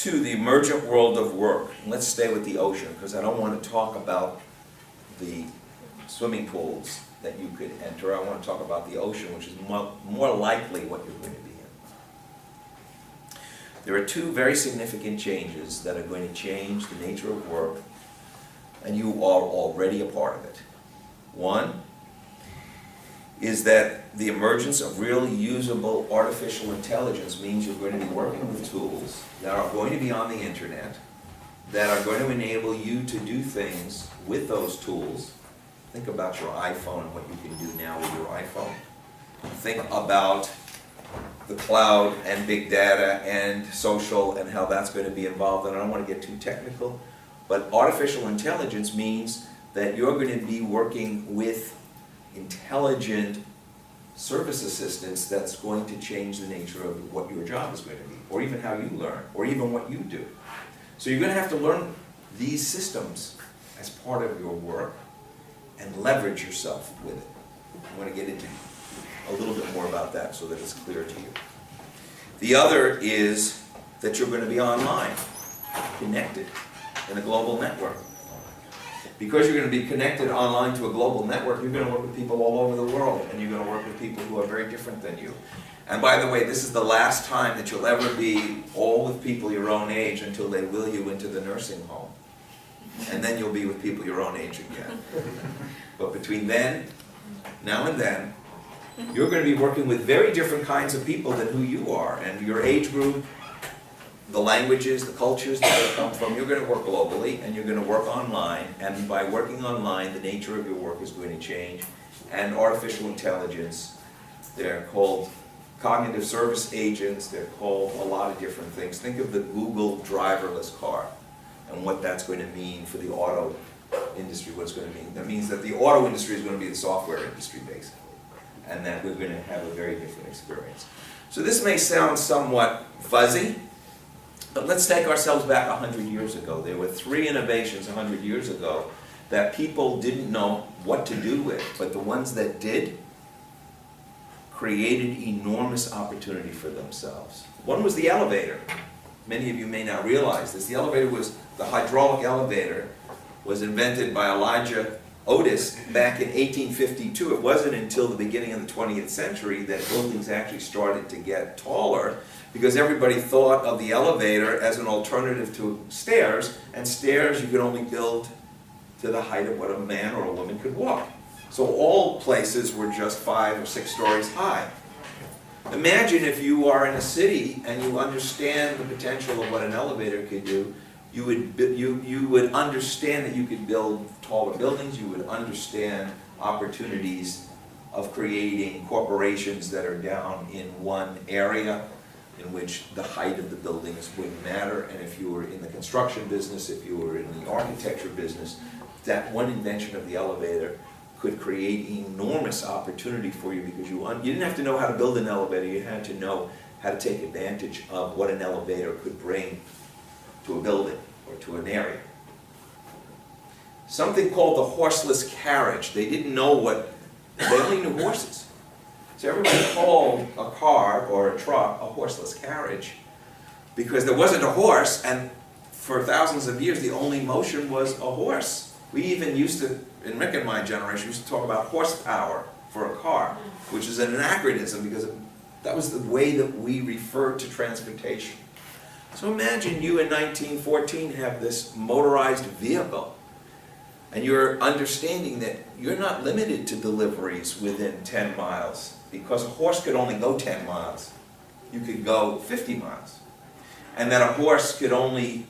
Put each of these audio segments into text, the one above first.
to the emergent world of work. And let's stay with the ocean, because I don't want to talk about the swimming pools that you could enter. I want to talk about the ocean, which is more likely what you're going to be in. There are two very significant changes that are going to change the nature of work, and you are already a part of it. One is that the emergence of really usable artificial intelligence means you're going to be working with tools that are going to be on the internet, that are going to enable you to do things with those tools. Think about your iPhone and what you can do now with your iPhone. Think about the cloud and big data and social and how that's going to be involved. And I don't want to get too technical, but artificial intelligence means that you're going to be working with intelligent service assistants that's going to change the nature of what your job is going to be, or even how you learn, or even what you do. So you're going to have to learn these systems as part of your work and leverage yourself with it. I'm going to get into a little bit more about that so that it's clear to you. The other is that you're going to be online, connected in a global network. Because you're going to be connected online to a global network, you're going to work with people all over the world, and you're going to work with people who are very different than you. And by the way, this is the last time that you'll ever be all with people your own age until they will you into the nursing home. And then you'll be with people your own age again. But between now and then, you're going to be working with very different kinds of people than who you are, and your age group, the languages, the cultures that they come from. You're going to work globally, and you're going to work online, and by working online, the nature of your work is going to change. And artificial intelligence, they're called cognitive service agents, they're called a lot of different things. Think of the Google driverless car and what that's going to mean for the auto industry, what it's going to mean. That means that the auto industry is going to be the software industry, basically, and that we're going to have a very different experience. So this may sound somewhat fuzzy, but let's take ourselves back 100 years ago. There were 3 innovations 100 years ago that people didn't know what to do with, but the ones that did created enormous opportunity for themselves. One was the elevator. Many of you may not realize this. The hydraulic elevator was invented by Elijah Otis back in 1852. It wasn't until the beginning of the 20th century that buildings actually started to get taller, because everybody thought of the elevator as an alternative to stairs, and stairs you could only build to the height of what a man or a woman could walk. So all places were just 5 or 6 stories high. Imagine if you are in a city and you understand the potential of what an elevator could do. You would understand that you could build taller buildings. You would understand opportunities of creating corporations that are down in one area, in which the height of the buildings wouldn't matter. And if you were in the construction business, if you were in the architecture business, that one invention of the elevator could create enormous opportunity for you, because you didn't have to know how to build an elevator. You had to know how to take advantage of what an elevator could bring to a building or to an area. Something called the horseless carriage. They didn't know they only knew horses. So everybody called a car or a truck a horseless carriage because there wasn't a horse, and for thousands of years the only motion was a horse. We even used to, in Rick and my generation, used to talk about horsepower for a car, which is an anachronism because that was the way that we referred to transportation. So imagine you in 1914 have this motorized vehicle, and you're understanding that you're not limited to deliveries within 10 miles, because a horse could only go 10 miles. You could go 50 miles. And that a horse could only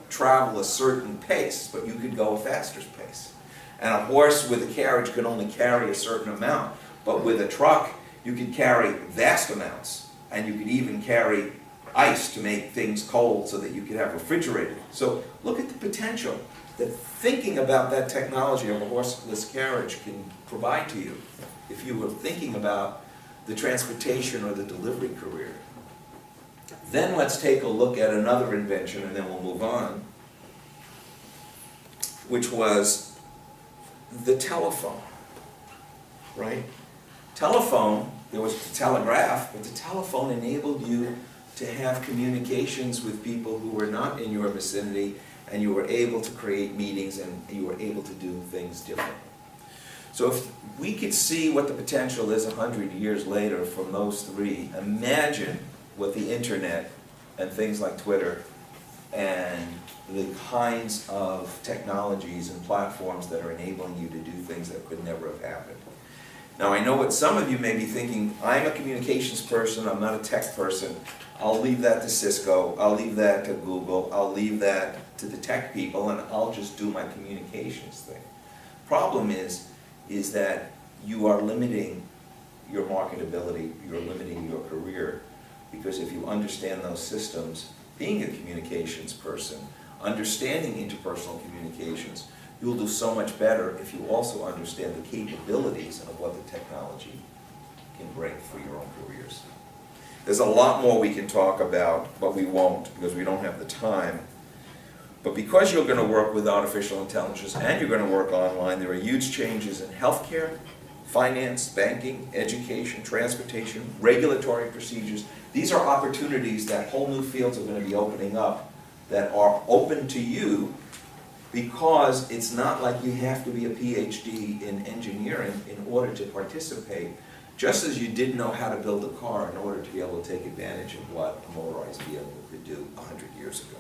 travel a certain pace, but you could go a faster pace. And a horse with a carriage could only carry a certain amount, but with a truck you could carry vast amounts, and you could even carry ice to make things cold so that you could have refrigerated. So look at the potential that thinking about that technology of a horseless carriage can provide to you if you were thinking about the transportation or the delivery career. Then let's take a look at another invention, and then we'll move on, which was the telephone, right? Telephone, there was the telegraph, but the telephone enabled you to have communications with people who were not in your vicinity, and you were able to create meetings and you were able to do things differently. So if we could see what the potential is 100 years later from those three, imagine what the internet and things like Twitter and the kinds of technologies and platforms that are enabling you to do things that could never have happened. Now, I know what some of you may be thinking, I'm a communications person, I'm not a tech person. I'll leave that to Cisco, I'll leave that to Google, I'll leave that to the tech people, and I'll just do my communications thing. Problem is that you are limiting your marketability, you're limiting your career, because if you understand those systems, being a communications person, understanding interpersonal communications, you'll do so much better if you also understand the capabilities of what the technology can bring for your own careers. There's a lot more we can talk about, but we won't because we don't have the time. But because you're going to work with artificial intelligence and you're going to work online, there are huge changes in healthcare, finance, banking, education, transportation, regulatory procedures. These are opportunities that whole new fields are going to be opening up that are open to you, because it's not like you have to be a PhD in engineering in order to participate, just as you didn't know how to build a car in order to be able to take advantage of what a motorized vehicle could do 100 years ago.